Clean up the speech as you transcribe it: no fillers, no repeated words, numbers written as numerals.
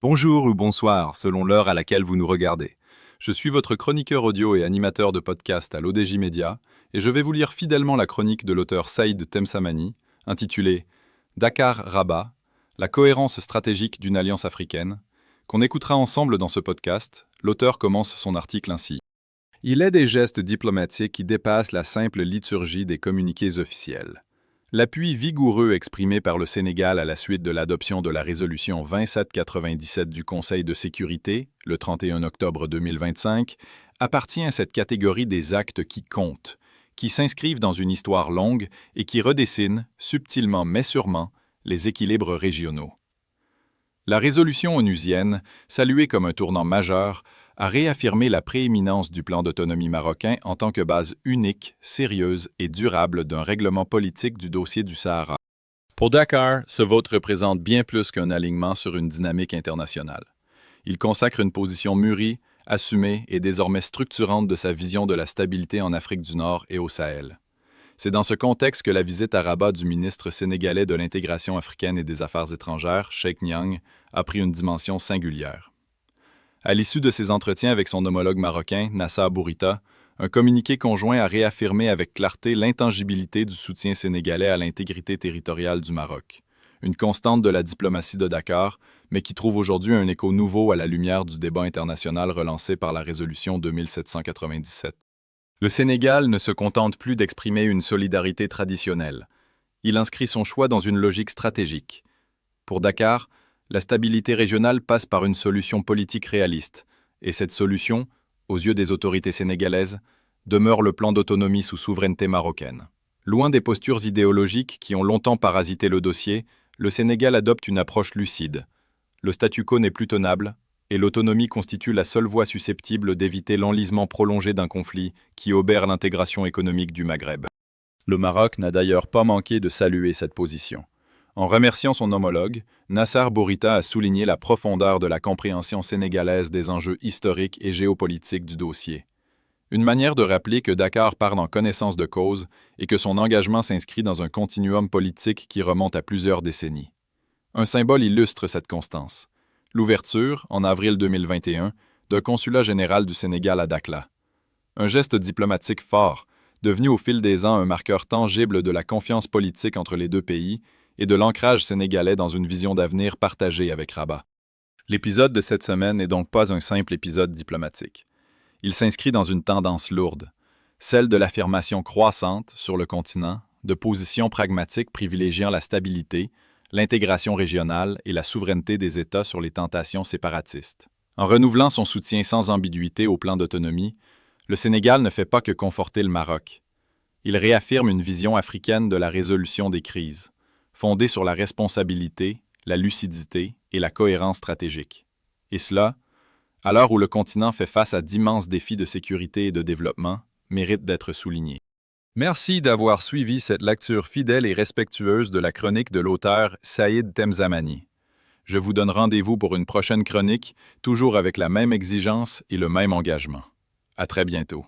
Bonjour ou bonsoir, selon l'heure à laquelle vous nous regardez. Je suis votre chroniqueur audio et animateur de podcast à l'ODJ Média, et je vais vous lire fidèlement la chronique de l'auteur Saïd Temsamani, intitulée « Dakar-Rabat, la cohérence stratégique d'une alliance africaine », qu'on écoutera ensemble dans ce podcast. L'auteur commence son article ainsi. Il est des gestes diplomatiques qui dépassent la simple liturgie des communiqués officiels. L'appui vigoureux exprimé par le Sénégal à la suite de l'adoption de la résolution 2797 du Conseil de sécurité, le 31 octobre 2025, appartient à cette catégorie des actes qui comptent, qui s'inscrivent dans une histoire longue et qui redessinent, subtilement mais sûrement, les équilibres régionaux. La résolution onusienne, saluée comme un tournant majeur, a réaffirmé la prééminence du plan d'autonomie marocain en tant que base unique, sérieuse et durable d'un règlement politique du dossier du Sahara. Pour Dakar, ce vote représente bien plus qu'un alignement sur une dynamique internationale. Il consacre une position mûrie, assumée et désormais structurante de sa vision de la stabilité en Afrique du Nord et au Sahel. C'est dans ce contexte que la visite à Rabat du ministre sénégalais de l'intégration africaine et des affaires étrangères, Cheikh Niang, a pris une dimension singulière. À l'issue de ses entretiens avec son homologue marocain, Nassar Bourita, un communiqué conjoint a réaffirmé avec clarté l'intangibilité du soutien sénégalais à l'intégrité territoriale du Maroc, une constante de la diplomatie de Dakar, mais qui trouve aujourd'hui un écho nouveau à la lumière du débat international relancé par la résolution 2797. Le Sénégal ne se contente plus d'exprimer une solidarité traditionnelle. Il inscrit son choix dans une logique stratégique. Pour Dakar, la stabilité régionale passe par une solution politique réaliste, et cette solution, aux yeux des autorités sénégalaises, demeure le plan d'autonomie sous souveraineté marocaine. Loin des postures idéologiques qui ont longtemps parasité le dossier, le Sénégal adopte une approche lucide. Le statu quo n'est plus tenable, et l'autonomie constitue la seule voie susceptible d'éviter l'enlisement prolongé d'un conflit qui obère l'intégration économique du Maghreb. Le Maroc n'a d'ailleurs pas manqué de saluer cette position. En remerciant son homologue, Nassar Bourita a souligné la profondeur de la compréhension sénégalaise des enjeux historiques et géopolitiques du dossier. Une manière de rappeler que Dakar parle en connaissance de cause et que son engagement s'inscrit dans un continuum politique qui remonte à plusieurs décennies. Un symbole illustre cette constance. L'ouverture, en avril 2021, d'un consulat général du Sénégal à Dakhla. Un geste diplomatique fort, devenu au fil des ans un marqueur tangible de la confiance politique entre les deux pays et de l'ancrage sénégalais dans une vision d'avenir partagée avec Rabat. L'épisode de cette semaine n'est donc pas un simple épisode diplomatique. Il s'inscrit dans une tendance lourde, celle de l'affirmation croissante sur le continent de positions pragmatiques privilégiant la stabilité, l'intégration régionale et la souveraineté des États sur les tentations séparatistes. En renouvelant son soutien sans ambiguïté au plan d'autonomie, le Sénégal ne fait pas que conforter le Maroc. Il réaffirme une vision africaine de la résolution des crises, fondée sur la responsabilité, la lucidité et la cohérence stratégique. Et cela, à l'heure où le continent fait face à d'immenses défis de sécurité et de développement, mérite d'être souligné. Merci d'avoir suivi cette lecture fidèle et respectueuse de la chronique de l'auteur Saïd Temsamani. Je vous donne rendez-vous pour une prochaine chronique, toujours avec la même exigence et le même engagement. À très bientôt.